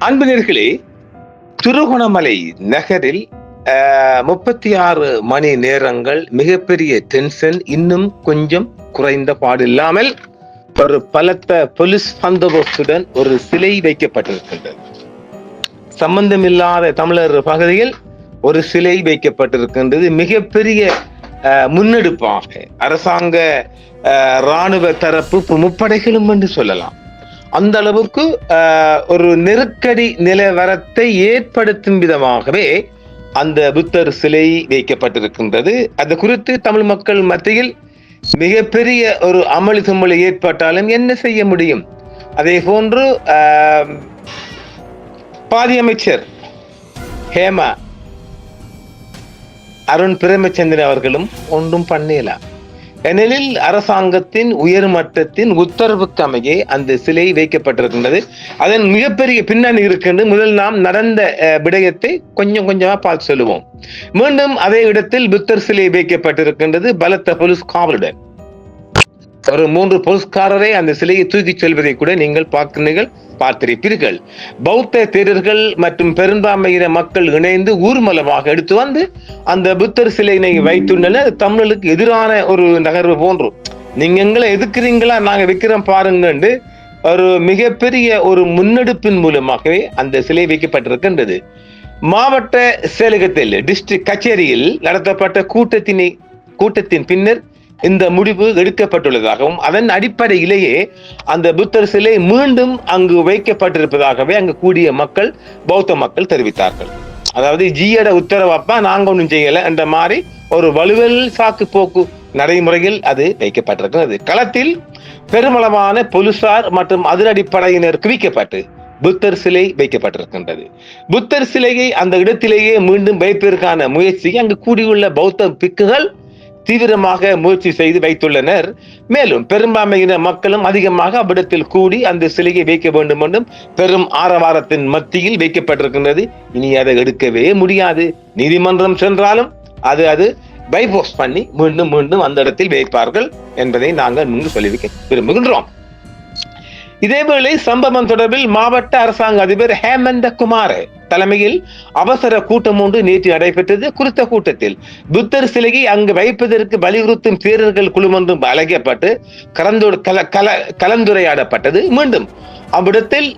அன்பினர்களே, திருகோணமலை நகரில் 36 மணி நேரங்கள் மிகப்பெரிய டென்ஷன். இன்னும் கொஞ்சம் குறைந்த பாடில்லாமல் ஒரு பலத்த போலீஸ் பந்தோபஸ்துடன் ஒரு சிலை வைக்கப்பட்டிருக்கின்றது. சம்பந்தமில்லாத தமிழர் பகுதியில் ஒரு சிலை வைக்கப்பட்டிருக்கின்றது. மிகப்பெரிய முன்னெடுப்பாக அரசாங்க இராணுவ தரப்பு முப்படைகளும் என்று சொல்லலாம். அந்த அளவுக்கு ஒரு நெருக்கடி நிலவரத்தை ஏற்படுத்தும் விதமாகவே அந்த புத்தர் சிலை வைக்கப்பட்டிருக்கின்றது. அது குறித்து தமிழ் மக்கள் மத்தியில் மிகப்பெரிய ஒரு அமளி தும்மளி ஏற்பட்டாலும் என்ன செய்ய முடியும்? அதே போன்று பாதி அமைச்சர் ஹேமா அருண் பிரேமச்சந்திரன் அவர்களும் ஒன்றும் பண்ணலாம். ஏனெனில் அரசாங்கத்தின் உயர்மட்டத்தின் உத்தரவுக்கு அமைய அந்த சிலை வைக்கப்பட்டிருக்கின்றது. அதன் மிகப்பெரிய பின்னணி இருக்கின்ற முதல் நாம் நடந்த விடயத்தை கொஞ்சம் கொஞ்சமா பார்த்து சொல்லுவோம். மீண்டும் அதே இடத்தில் புத்தர் சிலை வைக்கப்பட்டிருக்கின்றது. பலத்த போலீஸ் காவலுடன் ஒரு 3 போலீஸ்காரரை அந்த சிலையை தூக்கி செல்வதை கூட நீங்கள் பார்த்திருப்பீர்கள். பௌத்த தேரர்கள் மற்றும் பெரும்பான்மையின மக்கள் இணைந்து ஊர்வலமாக எடுத்து வந்து அந்த புத்தர் சிலையினை வைத்துள்ளனர். தமிழர்களுக்கு எதிரான ஒரு நகர்வு போன்றும் நீங்க எங்களை எதிர்க்கிறீங்களா, நாங்க வைக்கிறோம் பாருங்க ஒரு மிகப்பெரிய ஒரு முன்னெடுப்பின் மூலமாகவே அந்த சிலை வைக்கப்பட்டிருக்கின்றது. மாவட்ட செயலகத்தில் டிஸ்ட்ரிக்ட் கச்சேரியில் நடத்தப்பட்ட கூட்டத்தின் பின்னர் இந்த முடிவு எடுக்கப்பட்டுள்ளதாகவும் அதன் அடிப்படையிலேயே அந்த புத்தர் சிலை மீண்டும் அங்கு வைக்கப்பட்டிருப்பதாகவே அங்கு கூடிய மக்கள் பௌத்த மக்கள் தெரிவித்தார்கள். அதாவது ஜியோட உத்தரவாப்பா நாங்க ஒன்றும் செய்யல என்ற மாதிரி ஒரு வலுவல் சாக்கு போக்கு நடைமுறையில் அது வைக்கப்பட்டிருக்கிறது. களத்தில் பெருமளவான போலீசார் மற்றும் அதிரடிப்படையினர் குவிக்கப்பட்டு புத்தர் சிலை வைக்கப்பட்டிருக்கின்றது. புத்தர் சிலையை அந்த இடத்திலேயே மீண்டும் வைப்பதற்கான முயற்சியை அங்கு கூடியுள்ள பௌத்த பிக்குகள் தீவிரமாக முயற்சி செய்து வைத்துள்ளனர். மேலும் பெரும்பான்மையின மக்களும் அதிகமாக அவ்விடத்தில் கூடி அந்த சிலையை வைக்க வேண்டும் என்றும் பெரும் ஆரவாரத்தின் மத்தியில் வைக்கப்பட்டிருக்கின்றது. இனி அதை எடுக்கவே முடியாது. நீதிமன்றம் சென்றாலும் அது பைபாஸ் பண்ணி மீண்டும் அந்த இடத்தில் வைப்பார்கள் என்பதை நாங்கள் முன்பு சொல்லிவிக்க விரும்புகின்றோம். இதேவேளை சம்பவம் தொடர்பில் மாவட்ட அரசாங்க அதிபர் ஹேமந்த குமார் தலைமையில் அவசர கூட்டம் ஒன்று நேற்று நடைபெற்றது. குறித்த கூட்டத்தில் புத்தர் சிலையை அங்கு வைப்பதற்கு வலியுறுத்தும் தேரர்கள் குழுமொன்றும் அழைக்கப்பட்டு கலந்துரையாடப்பட்டது. மீண்டும் அவ்விடத்தில்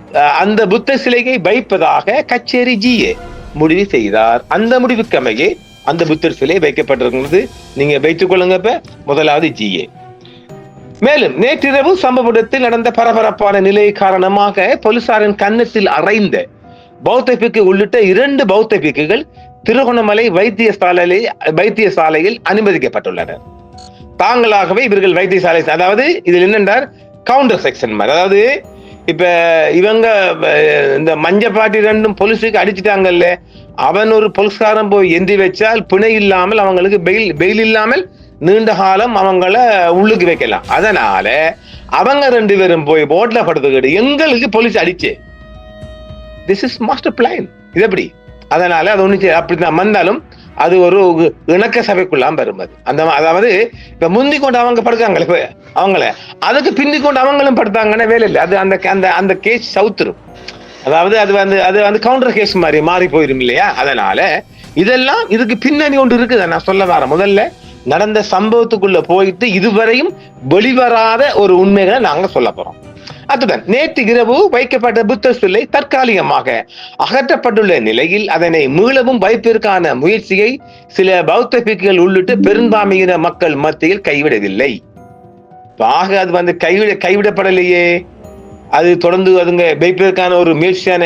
அந்த புத்தர் சிலையை வைப்பதாக கச்சேரி ஜிஏ முடிவு செய்தார். அந்த முடிவுக்கு அமைய அந்த புத்தர் சிலை வைக்கப்பட்டிருக்கிறது. நீங்க வைத்துக் கொள்ளுங்க. முதலாவது ஜிஏ. மேலும் நேற்றிரவு சம்பவத்தில் நடந்த பரபரப்பான நிலை காரணமாக போலீசாரின் கன்னத்தில் அறைந்த பௌத்த பிக்கு உள்ளிட்ட 2 பௌத்த பிக்குகள் திருகோணமலை வைத்தியசாலையில் அனுமதிக்கப்பட்டுள்ளனர். தாங்களாகவே இவர்கள் வைத்தியசாலை, அதாவது இதில் என்னென்றார் கவுண்டர் செக்ஷன் மாதிரி, அதாவது இப்ப இவங்க இந்த மஞ்சப்பாட்டி 2 போலீஸுக்கு அடிச்சுட்டாங்கல்ல, அவன் ஒரு போலீஸ்காரன் போய் எந்தி வச்சால் பிணை இல்லாமல் அவங்களுக்கு பெயில் இல்லாமல் நீண்ட காலம் அவங்கள உள்ளுக்கு வைக்கலாம். அதனால அவங்க 2 பேரும் போய் போட்ல படுத்துக்கிட்டு எங்களுக்கு போலீஸ் அடிச்சு, திஸ் இஸ் மாஸ்டர் பிளான். இது எப்படி? அதனால அது ஒண்ணு அப்படிதான் வந்தாலும் அது ஒரு இணக்க சபைக்குள்ளாம் வரும். அதாவது இப்ப முந்தி கொண்டு அவங்க படுத்தாங்களே இப்ப அவங்கள அதுக்கு பிந்தி கொண்டு அவங்களும் படுத்தாங்கன்னா வேலை இல்லை. அது அந்த கேஸ் சவுத்துரும். அதாவது அது வந்து கவுண்டர் கேஸ் மாதிரி மாறி போயிரும் இல்லையா? அதனால இதெல்லாம் இதுக்கு பின்னணி ஒன்று இருக்குது. நான் சொல்ல வரேன். முதல்ல நடந்த சம்பவத்துக்குள்ள போயிட்டு இதுவரையும் வெளிவராத ஒரு உண்மைகளை நாங்க சொல்ல போறோம். அத்துடன் நேற்று இரவு வைக்கப்பட்ட புத்தர் சிலை தற்காலிகமாக அகற்றப்பட்டுள்ள நிலையில் அதனை மீளவும் வைப்பதற்கான முயற்சியை சில பௌத்த பிக்குகள் உள்ளிட்ட பெரும்பான்மையின மக்கள் மத்தியில் கைவிடவில்லை. ஆக அது வந்து கைவிடப்படலையே, அது தொடர்ந்து அதுங்க வைப்பதற்கான ஒரு முயற்சியான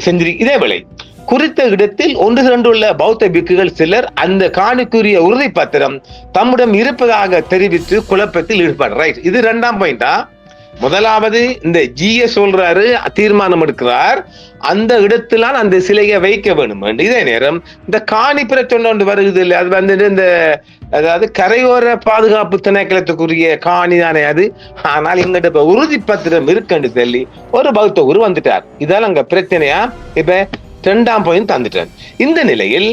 செஞ்சிரு. இதேவேளை குறித்த இடத்தில் 1-2 உள்ள பௌத்த பிக்குகள் சிலர் அந்த காணிக்குரிய உறுதி பத்திரம் தம்முடன் இருப்பதாக தெரிவித்து குழப்பத்தில் ஈடுபடுறார். இது 2ஆம் பாயிண்டா. முதலாவது இந்த ஜிஏ சொல்றாரு, தீர்மானம் எடுக்கிறார் அந்த இடத்திலான் அந்த சிலையை வைக்க வேண்டும். இதே நேரம் இந்த காணி பிரச்சனை ஒன்று வருகிறது இல்லை, அது வந்து இந்த அதாவது கரையோர பாதுகாப்பு திணைக்களத்துக்குரிய காணி தானே அது. ஆனால் எங்கிட்ட உறுதி பத்திரம் இருக்குன்னு சொல்லி ஒரு பௌத்த குரு வந்துட்டார். இதால அங்க பிரச்சனையா இப்ப 2ஆம் பாயிண்ட் தந்துட்டார். இந்த நிலையில்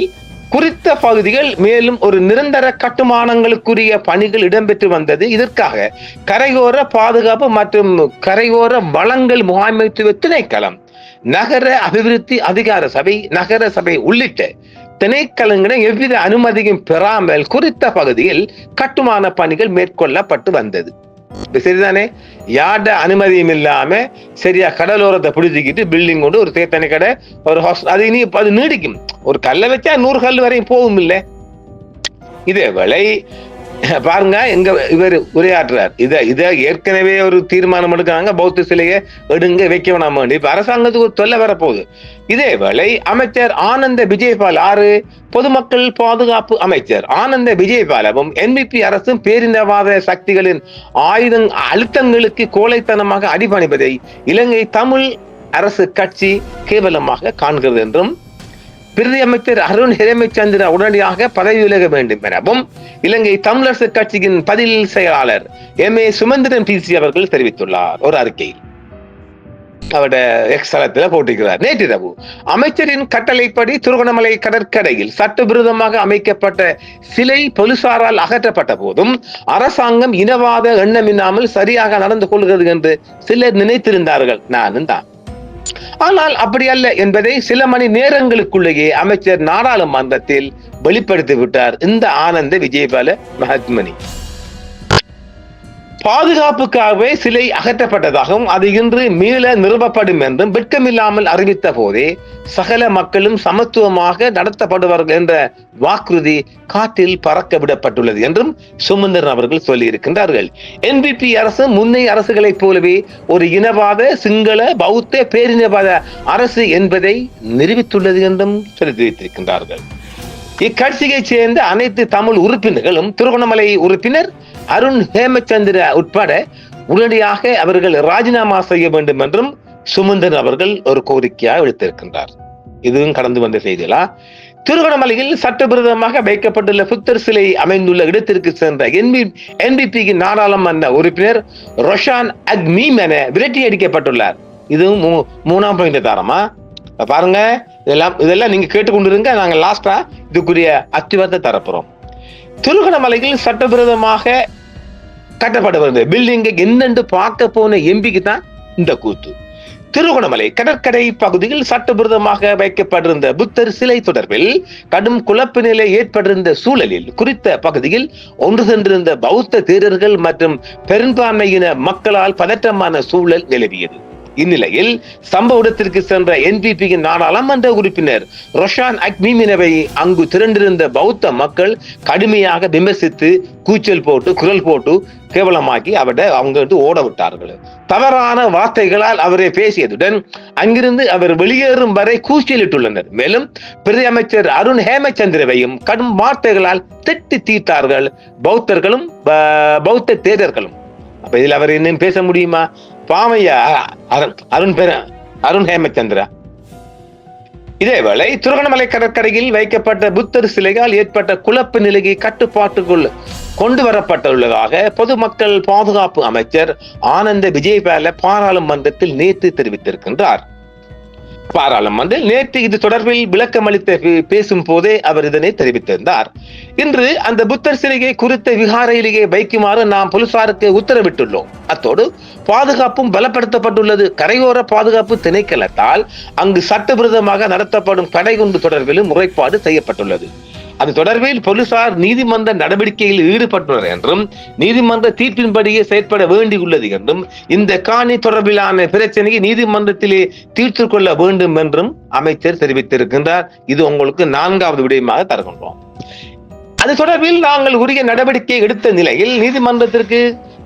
குறித்த பகுதிகள் மேலும் ஒரு நிரந்தர கட்டுமானங்களுக்குரிய பணிகள் இடம்பெற்று வந்தது. இதற்காக கரையோர பாதுகாப்பு மற்றும் கரையோர வளங்கள் முகாமைத்துவ திணைக்களம், நகர அபிவிருத்தி அதிகார சபை, நகர சபை உள்ளிட்ட திணைக்களங்களிடம் எவ்வித அனுமதியும் பெறாமல் குறித்த பகுதியில் கட்டுமான பணிகள் மேற்கொள்ளப்பட்டு வந்தது. சரிதானே? யார்ட அனுமதியும் இல்லாம சரியா கடலோரத்தை பிடிச்சிக்கிட்டு பில்டிங் கொண்டு ஒரு தேத்தனை கடை, ஒரு அது இனி அது நீடிக்கும். ஒரு கல்லை வச்சா 100 கல் வரையும் போகும் இல்லை. இதே வேளை பாருங்க, எங்க இவர் உரையாற்றுறார். இத ஏற்கனவே ஒரு தீர்மானம் எடுக்கிறாங்க, பௌத்த சிலையை எடுங்க வைக்க வேணாம். இப்ப அரசாங்கத்துக்கு ஒரு தொல்லை வரப்போகுது. இதே வேளை அமைச்சர் ஆனந்த விஜயபால், பொதுமக்கள் பாதுகாப்பு அமைச்சர் ஆனந்த விஜயபாலவும் என்பிபி அரசும் பேரினவாத சக்திகளின் அழுத்தங்களுக்கு கோழைத்தனமாக அடிபணிப்பதை இலங்கை தமிழ் அரசு கட்சி கேவலமாக காண்கிறது என்றும், பிரதி அமைச்சர் அருண் ஹேமச்சந்திர உடனடியாக பதவி விலக வேண்டும் எனவும் இலங்கை தமிழரசு கட்சியின் பதில் செயலாளர் எம்.ஏ. சுமந்திரன் PC அவர்கள் தெரிவித்துள்ளார். ஒரு அறிக்கையில் அவருடைய எக்ஸ்தலத்தில் போட்டிருக்கிறார். நேற்றிரவு அமைச்சரின் கட்டளைப்படி திருகோணமலை கடற்கரையில் சட்டவிரோதமாக அமைக்கப்பட்ட சிலை போலீசாரால் அகற்றப்பட்ட போதும் அரசாங்கம் இனவாத எண்ணமில்லாமல் சரியாக நடந்து கொள்கிறது என்று சிலர் நினைத்திருந்தார்கள். நானும் தான். ஆனால் அப்படி அல்ல என்பதை சில மணி நேரங்களுக்குள்ளேயே அமைச்சர் நாடாளுமன்றத்தில் வெளிப்படுத்தி விட்டார். இந்த ஆனந்த விஜயபால மகாத்மனி பாதுகாப்புக்காகவே சிலை அகற்றப்பட்டதாகவும் அது இன்று மீள நிறுவப்படும் என்றும் வெட்கமில்லாமல் அறிவித்த போதே சகல மக்களும் சமத்துவமாக நடத்தப்படுவார்கள் என்ற வாக்குறுதி காற்றில் பறக்க விடப்பட்டுள்ளது என்றும் சுமந்திரன் அவர்கள் சொல்லி இருக்கின்றார்கள். என்பிபி அரசு முன்னைய அரசுகளைப் போலவே ஒரு இனவாத சிங்கள பௌத்த பேரினவாத அரசு என்பதை நிரூபித்துள்ளது என்றும் சொல்லி தெரிவித்திருக்கின்றார்கள். இக்கட்சியைச் சேர்ந்த அனைத்து தமிழ் உறுப்பினர்களும் திருகோணமலை உறுப்பினர் அருண் ஹேமச்சந்திர உட்பட உடனடியாக அவர்கள் ராஜினாமா செய்ய வேண்டும் என்றும் சுமந்திரன் அவர்கள் ஒரு கோரிக்கையாக விடுத்திருக்கின்றார். இதுவும் கடந்து வந்த செய்திகளா? திருகோணமலையில் சட்டவிரோதமாக வைக்கப்பட்டுள்ள புத்தர் சிலை அமைந்துள்ள இடத்திற்கு சென்ற என்பிபியின் நாடாளுமன்ற உறுப்பினர் ரொஷான் அக்மீம் என விரட்டி அடிக்கப்பட்டுள்ளார். இதுவும் 3ஆம் பாயிண்ட் தாரமா பாருங்க. இதெல்லாம் நீங்க கேட்டுக்கொண்டிருங்க. நாங்க லாஸ்டா இதுக்குரிய அத்திவாரத்தை தரப்போறோம். திருகோணமலையில் சட்டவிரோதமாக கட்டப்பட பில்டிங்கை என்னென்று பார்க்க போன எம்பிக்கு தான் இந்த கூத்து. திருகோணமலை கடற்கரை பகுதியில் சட்டவிரோதமாக வைக்கப்பட்டிருந்த புத்தர் சிலை தொடர்பில் கடும் குழப்ப நிலை ஏற்பட்டிருந்த சூழலில் குறித்த பகுதியில் ஒன்று சென்றிருந்த பௌத்த தேரர்கள் மற்றும் பெரும்பான்மையின மக்களால் பதற்றமான சூழல் நிலவியது. இந்நிலையில் சம்பவ இடத்திற்கு சென்ற என்பிபியின் நாடாளுமன்ற உறுப்பினர் ரொஷான் அக்மீமினவை அங்கு திரண்டிருந்த பௌத்த மக்கள் கடுமையாக விமர்சித்து கூச்சல் போட்டு குரல் போட்டு கேவலமாக்கி அவங்க ஓட விட்டார்கள். தவறான வார்த்தைகளால் அவரை பேசியதுடன் அங்கிருந்து அவர் வெளியேறும் வரை கூச்சலிட்டுள்ளனர். மேலும் பிரதி அமைச்சர் அருண் ஹேமச்சந்திரவையும் கடும் வார்த்தைகளால் திட்டி தீர்த்தார்கள் பௌத்தர்களும் பௌத்த தேரர்களும். அப்ப இதில் அவர் இன்னும் பேச முடியுமா? பாமையா அருண் ஹேமச்சந்திரா. இதேவேளை திருகோணமலை கடற்கரையில் வைக்கப்பட்ட புத்தர் சிலையால் ஏற்பட்ட குழப்ப நிலையை கட்டுப்பாட்டுக்குள் கொண்டு வரப்பட்டுள்ளதாக பொதுமக்கள் பாதுகாப்பு அமைச்சர் ஆனந்த விஜயபால பாராளுமன்றத்தில் நேற்று தெரிவித்திருக்கின்றார். பாராளுமன்றம் நேற்று இது தொடர்பில் விளக்கம் அளித்த பேசும் போதே அவர் இதனை தெரிவித்திருந்தார். இன்று அந்த புத்தர் சிலையை குறித்த விகாரையிலேயே வைக்குமாறு நாம் போலீசாருக்கு உத்தரவிட்டுள்ளோம். அத்தோடு பாதுகாப்பும் பலப்படுத்தப்பட்டுள்ளது. கரையோர பாதுகாப்பு திணைக்களத்தால் அங்கு சட்டவிரோதமாக நடத்தப்படும் கடைகுண்டு தொடர்பிலும் முறைப்பாடு செய்யப்பட்டுள்ளது. அது தொடர்பில் போலீசார் நீதிமன்ற நடவடிக்கையில் ஈடுபட்டுள்ளனர் என்றும் நீதிமன்ற தீர்ப்பின்படியே செயற்பட வேண்டியுள்ளது என்றும் இந்த காணி தொடர்பிலான பிரச்சனையை நீதிமன்றத்திலே தீர்த்து கொள்ள வேண்டும் என்றும் அமைச்சர் தெரிவித்திருக்கின்றார். இது உங்களுக்கு 4வது விடயமாக தருகின்றோம். அது தொடர்பில் நாங்கள் உரிய நடவடிக்கை எடுத்த நிலையில் நீதிமன்றத்திற்கு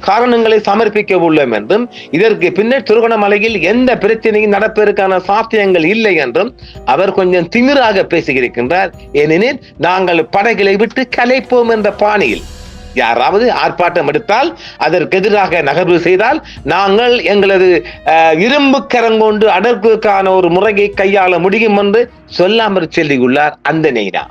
காரணங்களை சமர்ப்பிக்க உள்ளோம் என்றும் இதற்கு பின்னர் திருகோணமலையில் எந்த பிரச்சனையும் நடப்பதற்கான சாத்தியங்கள் இல்லை என்றும் அவர் கொஞ்சம் திமிராக பேசியிருக்கின்றார். ஏனெனில் நாங்கள் படைகளை விட்டு கலைப்போம் என்ற பாணியில் யாராவது ஆர்ப்பாட்டம் எடுத்தால் அதற்கு எதிராக நகர்வு செய்தால் நாங்கள் எங்களது இரும்பு கரங்கொண்டு அடர்ப்புக்கான ஒரு முறையை கையாள முடியும் என்று சொல்லாமல் சொல்லியுள்ளார் அந்த நெய்னா.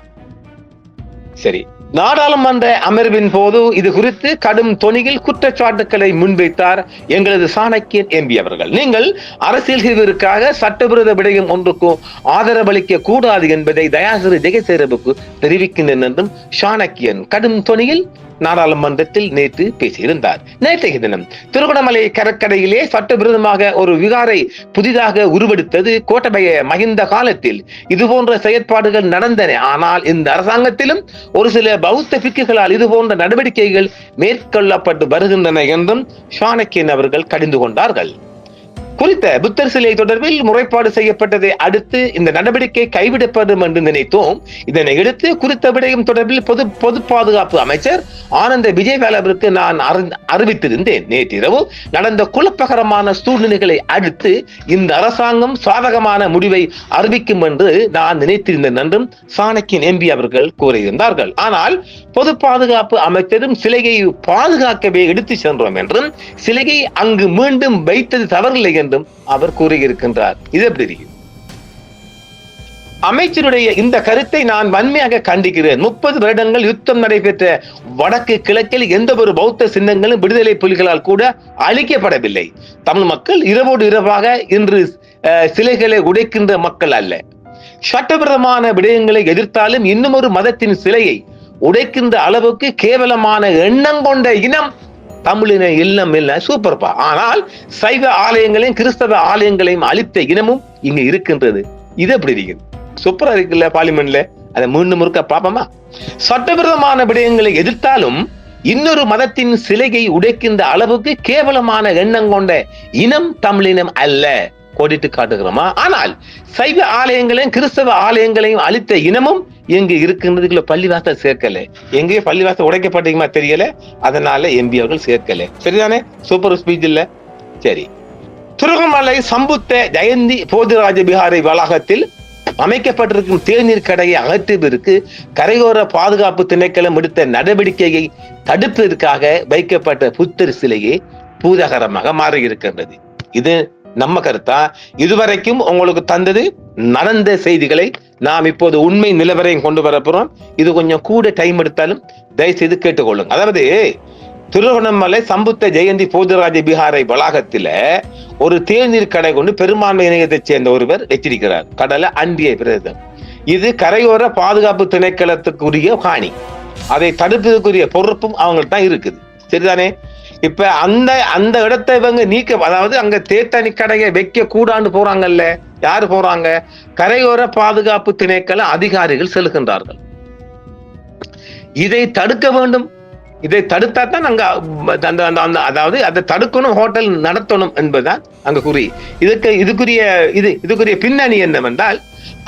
சரி, நாடாளுமன்ற அமர்வின் போது இது குறித்து கடும் தொனியில் குற்றச்சாட்டுக்களை முன்வைத்தார் எங்களது சாணக்கியன் எம்பி அவர்கள். நீங்கள் அரசியல் தீர்விற்காக சட்டவிரோத விடயம் ஒன்றுக்கு ஆதரவளிக்க கூடாது என்பதை தயாசிரி ஜெயசேரவுக்கு தெரிவிக்கின்றேன் என்றும் சாணக்கியன் கடும் தொனியில் நாடாளுமன்றத்தில் நேற்று பேசியிருந்தார். நேற்றைய தினம் திருகோணமலை கடற்கரையிலே சட்டவிரோதமாக ஒரு விகாரை புதிதாக உருவெடுத்தது கோட்டபய மஹிந்த காலத்தில் இதுபோன்ற செயற்பாடுகள் நடந்தன. ஆனால் இந்த அரசாங்கத்திலும் ஒரு சில பௌத்த பிக்குகளால் இதுபோன்ற நடவடிக்கைகள் மேற்கொள்ளப்பட்டு வருகின்றன என்றும் சாணக்கியன் அவர்கள் கடிந்து கொண்டார்கள். குறித்த புத்தர் சிலை தொடர்பில் முறைப்பாடு செய்யப்பட்டதை அடுத்து இந்த நடவடிக்கை கைவிடப்படும் என்று நினைத்தோம். இதனை அடுத்து குறித்த விடயம் தொடர்பில் பொது பாதுகாப்பு அமைச்சர் ஆனந்த விஜயவேலவிற்கு நான் அறிவித்திருந்தேன். நேற்றிரவு நடந்த குழப்பகரமான சூழ்நிலைகளை அடுத்து இந்த அரசாங்கம் சாதகமான முடிவை அறிவிக்கும் என்று நான் நினைத்திருந்தேன் என்றும் சாணக்கியன் எம்பி அவர்கள் கூறியிருந்தார்கள். ஆனால் பொது பாதுகாப்பு அமைச்சரும் சிலையை பாதுகாக்கவே எடுத்து சென்றோம் என்றும் சிலையை அங்கு மீண்டும் வைத்தது தவறில்லை என்றும் அவர் கூறியிருக்கின்றார். இது எப்படி? அமைச்சருடைய இந்த கருத்தை நான் வன்மையாக கண்டிக்கிறேன். 30 வருடங்கள் யுத்தம் நடைபெற்ற வடக்கு கிழக்கில் எந்த ஒரு பௌத்த சின்னங்களும் விடுதலை புலிகளால் கூட அழிக்கப்படவில்லை. தமிழ் மக்கள் இரவோடு இரவாக இன்று சிலைகளை உடைக்கின்ற மக்கள் அல்ல. சட்டவிரோதமான விடயங்களை எதிர்த்தாலும் இன்னும் ஒரு மதத்தின் சிலையை உடைக்கின்ற அளவுக்கு கேவலமான எண்ணம் கொண்ட இனம் தமிழின இல்லம் இல்ல. சூப்பர்பா. ஆனால் சைவ ஆலயங்களையும் கிறிஸ்தவ ஆலயங்களையும் அழித்த இனமும் இங்க இருக்கின்றது. இது எப்படி இருக்கு? சூப்பரா இருக்குல்ல பார்லிமெண்ட்ல. அதை மீண்டும் முறுக்க பாப்பமா? சட்டவிரோதமான விடயங்களை எதிர்த்தாலும் இன்னொரு மதத்தின் சிலையை உடைக்கின்ற அளவுக்கு கேவலமான எண்ணம் கொண்ட இனம் தமிழினம் அல்ல. கோடிட்டு காட்டுகிறோமா? ஆனால் சைவ ஆலயங்களையும் கிறிஸ்தவ ஆலயங்களையும் அழித்த இனமும் எங்க இருக்கின்றதுக்குள்ள பள்ளிவாசல் சேர்க்கல. எங்கேயோ பள்ளிவாசல் உடைக்கப்பட்டீங்கமா தெரியல. அதனால எம்பி அவர்கள் சேர்க்கல. சரிதானே? சூப்பர் ஸ்பீச் இல்ல? சரி. திருகோணமலை சம்புத்த ஜெயந்தி போதிராஜ விகாரை வளாகத்தில் அமைக்கப்பட்டிருக்கும் தேநீர் கடையை அகற்றுவதற்கு கரையோர பாதுகாப்பு திணைக்களம் எடுத்த நடவடிக்கையை தடுப்பதற்காக வைக்கப்பட்ட புத்தர் சிலையே பூதகரமாக மாறியிருக்கின்றது. இது நம்ம கருத்தா? இதுவரைக்கும் உங்களுக்கு தந்தது நடந்த செய்திகளை நாம் இப்போது உண்மை நிலவரையும் கொண்டு வரப்போறோம். இது கொஞ்சம் கூட டைம் எடுத்தாலும் தயவு செய்து கேட்டுக்கொள்ளுங்க. அதாவது திருகோணமலை சம்புத்த ஜெயந்தி போதிராஜ விகாரை வளாகத்தில ஒரு தேநீர் கடை கொண்டு பெரும்பான்மை இணையத்தைச் சேர்ந்த ஒருவர் வச்சிருக்கிறார். கடலை அண்டிய பிரதேசம். இது கரையோர பாதுகாப்பு திணைக்களத்துக்குரிய காணி. அதை தடுப்பதற்குரிய பொறுப்பும் அவங்கள்ட்ட தான் இருக்குது. சரிதானே? இப்ப அந்த இடத்தை இவங்க நீக்க, அதாவது அங்க தேத்தனி கடையை வைக்க கூடாண்டு போறாங்கல்ல. யாரு போறாங்க? கரையோர பாதுகாப்பு திணைக்கள அதிகாரிகள் செல்கின்றார்கள். இதை தடுக்க வேண்டும். இதை தடுத்தா தான் அங்க அதாவது அதை தடுக்கணும், ஹோட்டல் நடத்தணும் என்பதுதான் அங்க குறி. இதுக்குரிய பின்னணி என்னவென்றால்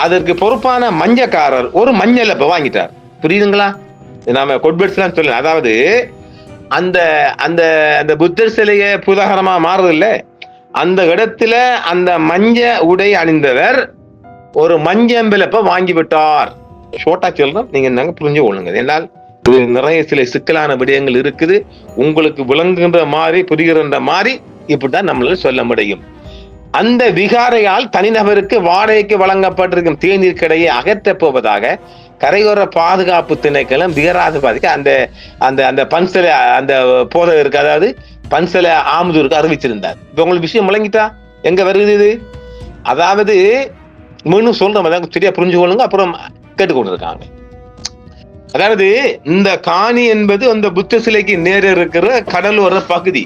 அதற்கு பொறுப்பான மஞ்சக்காரர் ஒரு மஞ்சளை வாங்கிட்டார். புரியுதுங்களா? நாம கொட்பெட்ஸ் எல்லாம் சொல்லலாம். அதாவது அந்த அந்த அந்த புத்தர் சிலையை புதகரமா மாறுது இல்ல, அந்த இடத்துல அந்த மஞ்ச உடை அணிந்தவர் ஒரு மஞ்சம்பிளப்ப வாங்கி விட்டார். ஷோட்டா சொல்றோம், நீங்க என்னங்க புரிஞ்சு கொள்ளுங்க. என்னால் நிறைய சில சிக்கலான விடயங்கள் இருக்குது. உங்களுக்கு விளங்குகின்ற மாதிரி புரிகின்ற மாதிரி இப்படித்தான் நம்மளால சொல்ல முடியும். அந்த விகாரையால் தனிநபருக்கு வாடகைக்கு வழங்கப்பட்டிருக்கும் தேநீர் கடையை அகற்றப் போவதாக கரையோர பாதுகாப்பு திணைக்களம் விகாராதிபதிக்கு அந்த அந்த அந்த பன்சல அந்த போதகருக்கு, அதாவது பன்சல ஆமுதூருக்கு அறிவிச்சிருந்தார். இப்ப உங்களுக்கு விஷயம் முழங்கிட்டா எங்க வருது இது? அதாவது மீண்டும் சொல்றோம், அதாவது சரியா புரிஞ்சு கொள்ளுங்க, அப்புறம் கேட்டுக்கொண்டு இருக்காங்க. அதாவது இந்த காணி என்பது அந்த புத்த சிலைக்கு நேர இருக்கிற கடலோர பகுதி.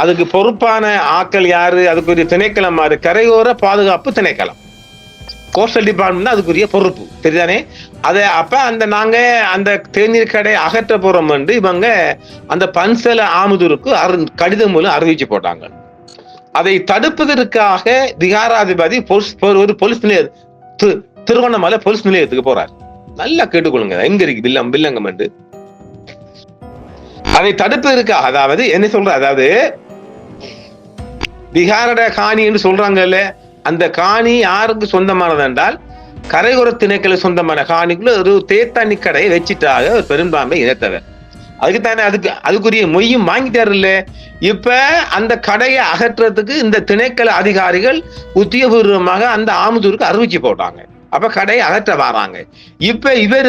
அதுக்கு பொறுப்பான ஆட்கள் யாரு? அதுக்குரிய திணைக்களம் யாரு? கரையோர பாதுகாப்பு திணைக்களம், கோஸ்டல் டிபார்ட்மெண்ட் அதுக்குரிய பொறுப்பு. சரிதானே? அதை அப்ப நாங்க அந்த தேநீர் கடை அகற்ற போறோம் என்று இவங்க அந்த பன்சல ஆமுதூருக்கு கடிதம் மூலம் அறிவிச்சு போட்டாங்க. அதை தடுப்பதற்காக விகாராதிபதி ஒரு போலீஸ் நிலையம், திருவண்ணாமலை போலீஸ் நிலையத்துக்கு போறார். நல்லா கேட்டுக்கொள்ளுங்க, எங்க இருக்கு வில்லங்கம் என்று. அதை தடுப்பதற்காக, அதாவது என்ன சொல்ற, அதாவது விகார காணி என்று சொல்றாங்கல்ல, அந்த காணி யாருக்கு சொந்தமானது என்றால் கரையோர திணைக்கள சொந்தமான காணிக்குள்ள ஒரு தேத்தாணி கடையை வச்சுட்டாக ஒரு பெரும்பான்மை இனத்தவர். அதுக்குத்தானே அதுக்குரிய மொய்யும் வாங்கிட்டாரு இல்ல. இப்ப அந்த கடையை அகற்றுறதுக்கு இந்த திணைக்கள அதிகாரிகள் உத்தியோகபூர்வமாக அந்த ஆமுதூருக்கு அறிவிச்சு போட்டாங்க. அப்ப கடையை அகற்ற வராங்க. இப்ப இவர்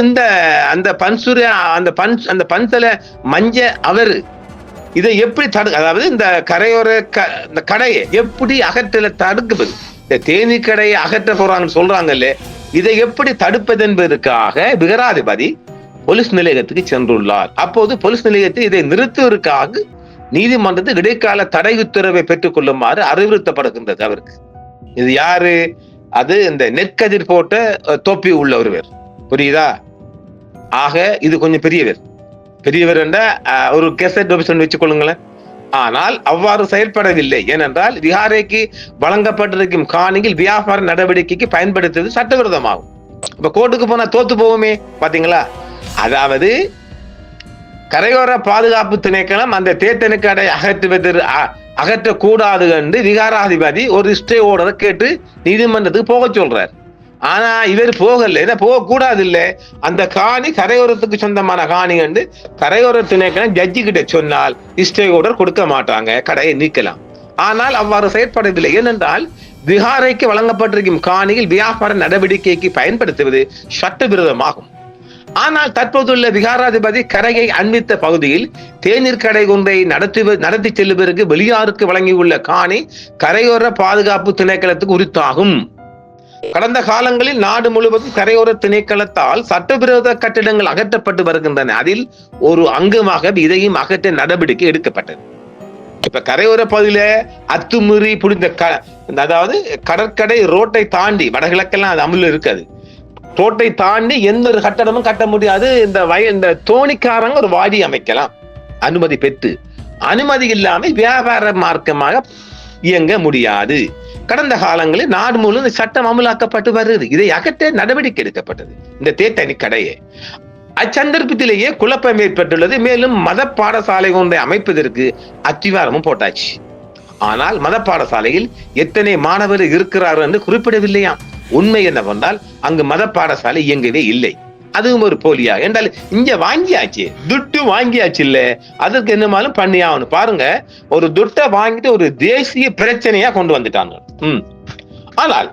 அந்த பன்சல மஞ்ச அவரு இதை எப்படி அதாவது இந்த கரையோர இந்த கடையை எப்படி அகற்றல தடுக்குது? இந்த தேனீ கடையை அகற்ற போறாங்கன்னு சொல்றாங்கல்ல, இதை எப்படி தடுப்பது என்பதற்காக விகாராதிபதி போலீஸ் நிலையத்துக்கு சென்றுள்ளார். அப்போது போலீஸ் நிலையத்தில் இதை நிறுத்துவதற்காக நீதிமன்றத்தில் இடைக்கால தடை உத்தரவை பெற்றுக் கொள்ளுமாறு அறிவுறுத்தப்படுகின்றது அவருக்கு. இது யாரு? அது இந்த நெற்கதிர் போட்ட தொப்பி உள்ள ஒருவர், புரியுதா? ஆக இது கொஞ்சம் பெரியவர் என்ற ஒரு கெசட் ஆபீசர் வச்சுக் கொள்ளுங்களேன். ஆனால் அவ்வாறு செயல்படவில்லை. ஏனென்றால் விகாரைக்கு வழங்கப்பட்டிருக்கும் காணியில் வியாபார நடவடிக்கைக்கு பயன்படுத்துவது சட்டவிரோதமாகும். இப்ப கோர்ட்டுக்கு போனா தோத்து போவோமே, பாத்தீங்களா? அதாவது கரையோர பாதுகாப்பு திணைக்களம் அந்த தேத்தனுக்கடை அகற்றக்கூடாது என்று விகாராதிபதி ஒரு ஸ்டே ஆர்டரை கேட்டு நீதிமன்றத்துக்கு போக சொல்றார். ஆனா இவர் போகல. ஏன்னா போக கூடாது இல்ல, அந்த காணி கரையோரத்துக்கு சொந்தமான காணி என்று கரையோர திணைக்களம் ஜட்ஜி கிட்ட சொன்னால் ஸ்டே ஆர்டர் கொடுக்க மாட்டாங்க, கடையை நீக்கலாம். ஆனால் அவ்வாறு செயற்படவில்லை. ஏனென்றால் விகாரைக்கு வழங்கப்பட்டிருக்கும் காணியில் வியாபார நடவடிக்கைக்கு பயன்படுத்துவது சட்டவிரோதமாகும். ஆனால் தற்போதுள்ள விகாராதிபதி கரையை அண்மித்த பகுதியில் தேநீர் கடை ஒன்றை நடத்தி செல்லுவதற்கு வெளியாருக்கு வழங்கியுள்ள காணி கரையோர பாதுகாப்பு திணைக்களத்துக்கு உரித்தாகும். கடந்த காலங்களில் நாடு முழுவதும் கரையோர திணைக்களத்தால் சட்டவிரோத கட்டிடங்கள் அகற்றப்பட்டு வருகின்றன. அதில் ஒரு அங்கமாக இதையும் அகற்ற நடவடிக்கை எடுக்கப்பட்டது. இப்ப கரையோர பகுதியில அத்துமீறி புரிந்த அதாவது கடற்கரை ரோட்டை தாண்டி வடகிழக்கெல்லாம் அது அமுல் இருக்காது. ரோட்டை தாண்டி எந்த ஒரு கட்டடமும் கட்ட முடியாது. இந்த தோணிக்காரங்க ஒரு வாடி அமைக்கலாம் அனுமதி பெற்று. அனுமதி இல்லாமல் வியாபார மார்க்கமாக இயங்க முடியாது. கடந்த காலங்களில் நாடு முழுவதும் சட்டம் அமலாக்கப்பட்டு வருகிறது. இதை அகற்ற நடவடிக்கை எடுக்கப்பட்டது இந்த தேத்தனி கடையை. அச்சந்தர்ப்பத்திலேயே குழப்பம் ஏற்பட்டுள்ளது. மேலும் மத பாடசாலை ஒன்றை அமைப்பதற்கு அத்திவாரமும் போட்டாச்சு. ஆனால் மத பாடசாலையில் எத்தனை மாணவர்கள் இருக்கிறார்கள் என்று குறிப்பிடவில்லையாம். உண்மை என்னவென்றால் அங்கு மத பாடசாலை இயங்கவே இல்லை. அதுவும் ஒரு போலியா என்றால் இங்க வாங்கியாச்சு, துட்டு வாங்கியாச்சு இல்ல, அதற்கு என்னமாலும் பண்ணியாகணும். பாருங்க, ஒரு துட்டை வாங்கிட்டு ஒரு தேசிய பிரச்சனையா கொண்டு வந்துட்டாங்க. ஆனால்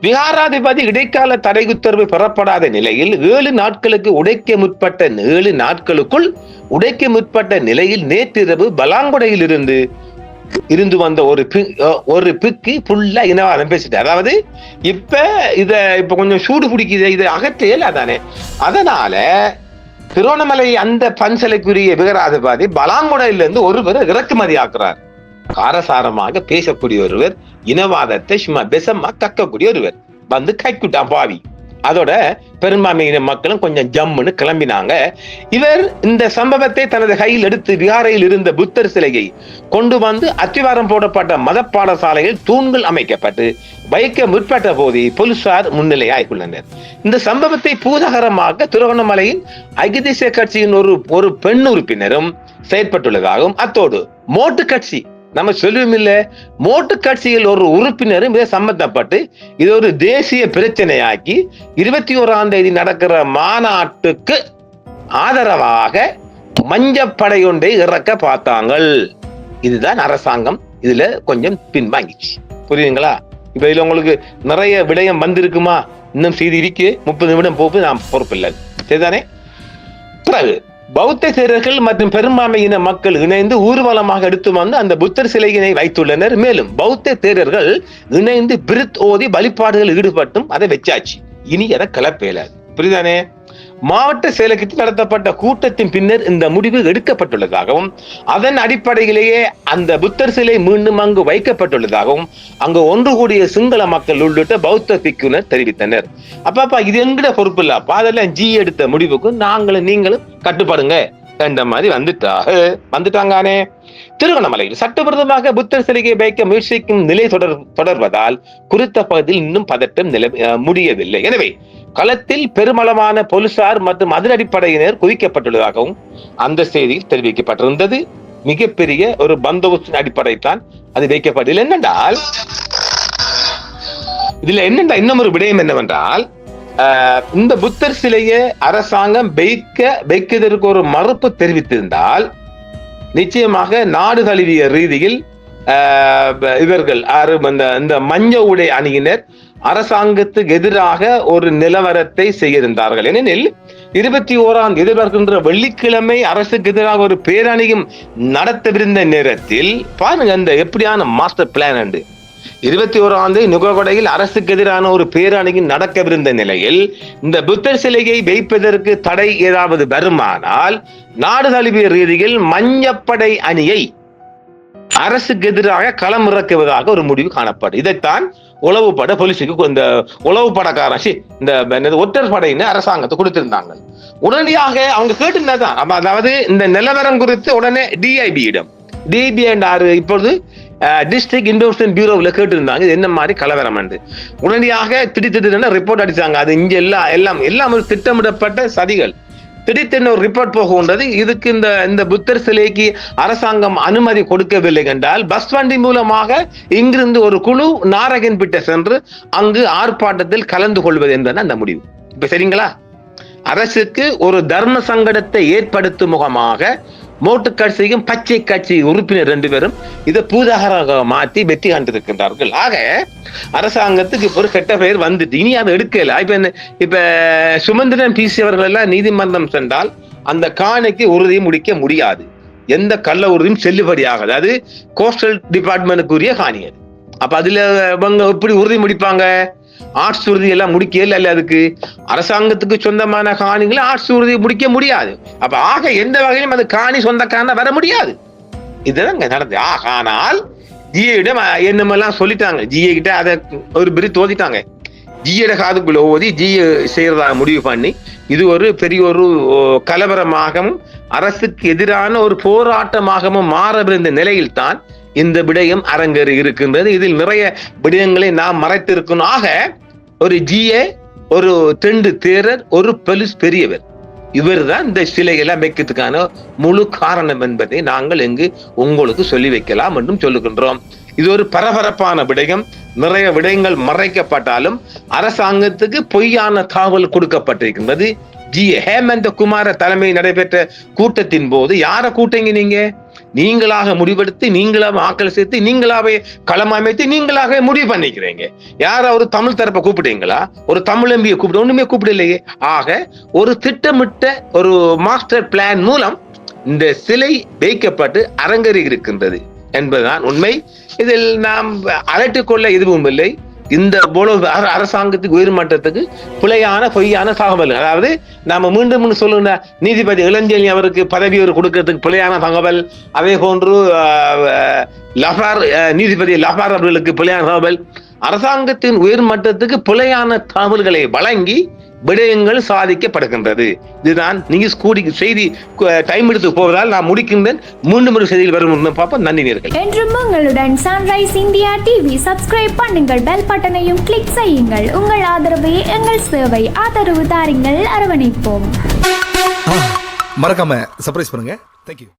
விகாராதிபதி இடைக்கால தடை உத்தரவு பெறப்படாத நிலையில் 7 நாட்களுக்குள் உடைக்க முற்பட்ட நிலையில் நேற்றிரவு பலாங்குடையில் இருந்து வந்த ஒரு பிக்கு ஃபுல்லா இனவாதம் பேசிட்டு, அதாவது இப்ப கொஞ்சம் சூடு பிடிக்குது, இதை அகற்றையில அதானே. அதனால திருவண்ணாமலை அந்த பன்சலைக்குரிய விகாராதிபதி பலாங்குடையிலிருந்து ஒருவர் இறக்குமதி ஆக்குறார். காரசாரமாக பேசக்கூடிய ஒருவர், இனவாதத்தை சும்மா பெசமா கக்கக்கூடிய ஒருவர் வந்து கைக்குட்டான் பாவி. அதோட பெரும்பான்மையின மக்களும் கொஞ்சம் ஜம்முன்னு கிளம்பினாங்க. இவர் இந்த சம்பவத்தை தனது கையில் எடுத்து விகாரையில் இருந்த புத்தர் சிலையை கொண்டு வந்து அத்திவாரம் போடப்பட்ட மத பாடசாலையில் தூண்கள் அமைக்கப்பட்டு வைக்க முற்பட்ட போது போலீசார் முன்னிலையாகியுள்ளனர். இந்த சம்பவத்தை பூதகரமாக திருவண்ணாமலையின் ஐக்கிய தேசிய கட்சியின் ஒரு பெண் உறுப்பினரும் செயற்பட்டுள்ளதாகவும், அத்தோடு மோட்டு கட்சி நம்ம சொல்லுவோம் இல்ல, மோட்டு கட்சியில் ஒரு உறுப்பினரும் இதை சம்பந்தப்பட்டு இது ஒரு தேசிய பிரச்சனையாக்கி 21ஆம் தேதி நடக்கிற மாநாட்டுக்கு ஆதரவாக மஞ்சப்படை ஒன்றை இறக்க பார்த்தாங்க. இதுதான் அரசாங்கம் இதுல கொஞ்சம் பின்வாங்கிச்சு. புரியுதுங்களா? இப்ப இதுல உங்களுக்கு நிறைய விடயம் வந்திருக்குமா? இன்னும் செய்தி இருக்கு. 30 நிமிடம் போக்கு நான் பொறுப்பில்லை, சரிதானே? பிறகு பௌத்த தேரர்கள் மற்றும் பெரும்பான்மையின மக்கள் இணைந்து ஊர்வலமாக எடுத்து வந்து அந்த புத்தர் சிலையினை வைத்துள்ளனர். மேலும் பௌத்த தேரர்கள் இணைந்து பிரித் ஓதி வழிபாடுகள் ஈடுபட்டும் அதை வச்சாச்சு. இனி அதை கிளப்பேலாது. புரியுதானே? மாவட்ட செயலகத்தில் நடத்தப்பட்ட கூட்டத்தின் பின்னர் இந்த முடிவு எடுக்கப்பட்டுள்ளதாகவும், அதன் அடிப்படையிலேயே அந்த புத்தர் சிலை மீண்டும் அங்கு வைக்கப்பட்டுள்ளதாகவும் அங்கு ஒன்று கூடிய சிங்கள மக்கள் உள்ளிட்ட பௌத்த பிக்குனர் தெரிவித்தனர். அப்பா இது எங்கட பொறுப்பு இல்ல, அதெல்லாம் ஜி எடுத்த முடிவுக்கு நீங்களும் கட்டுப்படுங்க என்ற மாதிரி வந்துட்டாங்கானே. திருவண்ணாமலையில் சட்டவிரோதமாக புத்தர் சிலையை வைக்க முயற்சிக்கும் நிலை தொடர்வதால் குறித்த பகுதியில் இன்னும் பதட்டம் முடியவில்லை. எனவே களத்தில் பெருமளவான போலீசார் மற்றும் அதன் அடிப்படையினர் குவிக்கப்பட்டுள்ளதாகவும் அந்த செய்தியில் தெரிவிக்கப்பட்டிருந்தது. மிகப்பெரிய ஒரு பந்தோபஸ்தின் அடிப்படைத்தான் அது வைக்கப்பட்டது. என்னென்றால் இதுல இன்னும் ஒரு விடயம் என்னவென்றால், இந்த புத்தர் சிலையை அரசாங்கம் வைக்கிறதுக்கு ஒரு மறுப்பு தெரிவித்திருந்தால் நிச்சயமாக நாடு தழுவிய ரீதியில் இவர்கள் இந்த மஞ்ச உடை அணியினர் அரசாங்கத்துக்கு எதிராக ஒரு நிலவரத்தை செய்திருந்தார்கள். ஏனெனில் 21ஆம் எதிர்பார்க்கின்ற வெள்ளிக்கிழமை அரசுக்கு எதிராக ஒரு பேரணியும் நடத்தவிருந்த நேரத்தில் பாருங்க அந்த எப்படியான மாஸ்டர் பிளான் என்று 21ஆம் தேதி நுகர்கொடையில் அரசுக்கு எதிரான ஒரு பேரணியும் நடக்கவிருந்த நிலையில் இந்த புத்தர் சிலையை வைப்பதற்கு தடை ஏதாவது வருமானால் நாடு தழுவிய ரீதியில் மஞ்சப்படை அணியை அரசுக்கு எதிராக களமிறக்குவதாக ஒரு முடிவு காணப்படும். இதைத்தான் உளவுப்பட போலீஸுக்கு இந்த உளவுப்படக்காரன் இந்த ஒற்றர் படையின்னு அரசாங்கத்தை கொடுத்திருந்தாங்க. உடனடியாக அவங்க கேட்டுதான் அதாவது இந்த நிலவரம் குறித்து உடனே டிஐபியிடம் இப்பொழுது டிஸ்ட்ரிக்ட் இன்வெஸ்ட்மெண்ட் பியூரோவில் கேட்டிருந்தாங்க இது என்ன மாதிரி கலவரம் என்று. உடனடியாக திடீர்னு ரிப்போர்ட் அடிச்சாங்க. அது இங்க எல்லாம் ஒரு திட்டமிடப்பட்ட சதிகள். திடீர்னு ஒரு ரிப்போர்ட் போகின்றது. இதுக்கு இந்த புத்தர் சிலைக்கு அரசாங்கம் அனுமதி கொடுக்கவில்லை என்றால் பஸ் வண்டி மூலமாக இங்கிருந்து ஒரு குழு நாரகன்பேட்டை சென்று அங்கு ஆர்ப்பாட்டத்தில் கலந்து கொள்வது என்பது அந்த முடிவு. இப்ப சரிங்களா, அரசுக்கு ஒரு தர்ம சங்கடத்தை ஏற்படுத்தும் முகமாக மோட்டு கட்சியும் பச்சை கட்சி உறுப்பினர் 2 பேரும் இதை பூதாகராக மாற்றி வெற்றி கண்டிருக்கின்றார்கள். ஆக அரசாங்கத்துக்கு இப்போ ஒரு கெட்ட பெயர் வந்துட்டு இனி அதை எடுக்கல. இப்ப சுமந்திரன் பிசி அவர்கள் எல்லாம் நீதிமன்றம் சென்றால் அந்த காணிக்கு உறுதியை முடிக்க முடியாது. எந்த கள்ள உறுதியும் செல்லுபடியாகாது. அது கோஸ்டல் டிபார்ட்மெண்ட்டுக்குரிய காணி. அது அப்ப அதுல இவங்க எப்படி உறுதி முடிப்பாங்க? ஆர்ட்ஸ் உறுதி எல்லாம் முடிக்கல. அல்ல அதுக்கு அரசாங்கத்துக்கு சொந்தமான காணிகளை ஆர்ட்ஸ் உறுதி முடிக்க முடியாது. அப்ப ஆக எந்த வகையிலும் அது காணி சொந்தக்காரனா வர முடியாது. இதுதான் நடந்தது. ஆனால் ஜிஏடம் என்னமெல்லாம் சொல்லிட்டாங்க. ஜிஏ கிட்ட அதை ஒரு பிரி தோதிட்டாங்க. ஜிஏட காதுக்குள்ள ஓதி ஜிஏ செய்யறதாக முடிவு பண்ணி இது ஒரு பெரிய ஒரு கலவரமாகவும் அரசுக்கு எதிரான ஒரு போராட்டமாகவும் மாறவிருந்த நிலையில் தான் இந்த விடயம் அரங்கேறி இருக்கின்றது. இதில் நிறைய விடயங்களை நாம் மறைத்திருக்கணும். ஆக ஒரு ஜிஏ, ஒரு 2 தேரர், ஒரு போலீஸ் பெரியவர், இவர் தான் இந்த சிலைகளை வைக்கிறதுக்கான முழு காரணம் என்பதை நாங்கள் இங்கு உங்களுக்கு சொல்லி வைக்கலாம் என்றும் சொல்லுகின்றோம். இது ஒரு பரபரப்பான விடயம். நிறைய விடயங்கள் மறைக்கப்பட்டாலும் அரசாங்கத்துக்கு பொய்யான தகவல் கொடுக்கப்பட்டிருக்கின்றது. ஹேமந்த குமார தலைமையில் நடைபெற்ற கூட்டத்தின் போது யார கூட்டங்க நீங்களாக முடிவெடுத்து நீங்களாக ஆக்கள் சேர்த்து நீங்களாவே களம் அமைத்து நீங்களாக முடிவு பண்ணிக்கிறீங்க. யார ஒரு தமிழ் தரப்பை கூப்பிட்டீங்களா? ஒரு தமிழ் எம்பியை கூப்பிட ஒண்ணுமே கூப்பிடலையே. ஆக ஒரு திட்டமிட்ட ஒரு மாஸ்டர் பிளான் மூலம் இந்த சிலை வைக்கப்பட்டு அரங்கேறி இருக்கின்றது என்பதுதான் உண்மை. இதில் நாம் அலட்டிக் கொள்ள எதுவும் இல்லை. இந்த அரசாங்கத்துக்கு உயர்மட்டத்துக்கு பிழையான பொய்யான தகவல், அதாவது நாம மீண்டும் சொல்லுங்க நீதிபதி இளஞ்செழியன் அவருக்கு பதவி கொடுக்கறதுக்கு பிழையான தகவல், அதே போன்று நீதிபதி லஃபார் அவர்களுக்கு பிழையான தகவல், அரசாங்கத்தின் உயர்மட்டத்துக்கு பிழையான தகவல்களை வழங்கி விடயங்கள் சாதிக்கப்படுகின்றது. இதுதான் நீங்க செய்தி டைம் எடுத்து போவதால் நான் முடிக்கின்றேன். மீண்டும் ஒரு செய்தியில் வரும் பார்ப்போம். நன்றி நேயர்களே. என்றும் உங்களுடன் சன்ரைஸ் இந்தியா டிவி சப்ஸ்கிரைப் பண்ணுங்கள், பெல் பட்டனையும் கிளிக் செய்யுங்கள். உங்கள் ஆதரவே எங்கள் சேவை. ஆதரவு தாருங்கள், அரவணைப்போம். மறக்காம சர்ப்ரைஸ் பண்ணுங்க. தேங்க்யூ.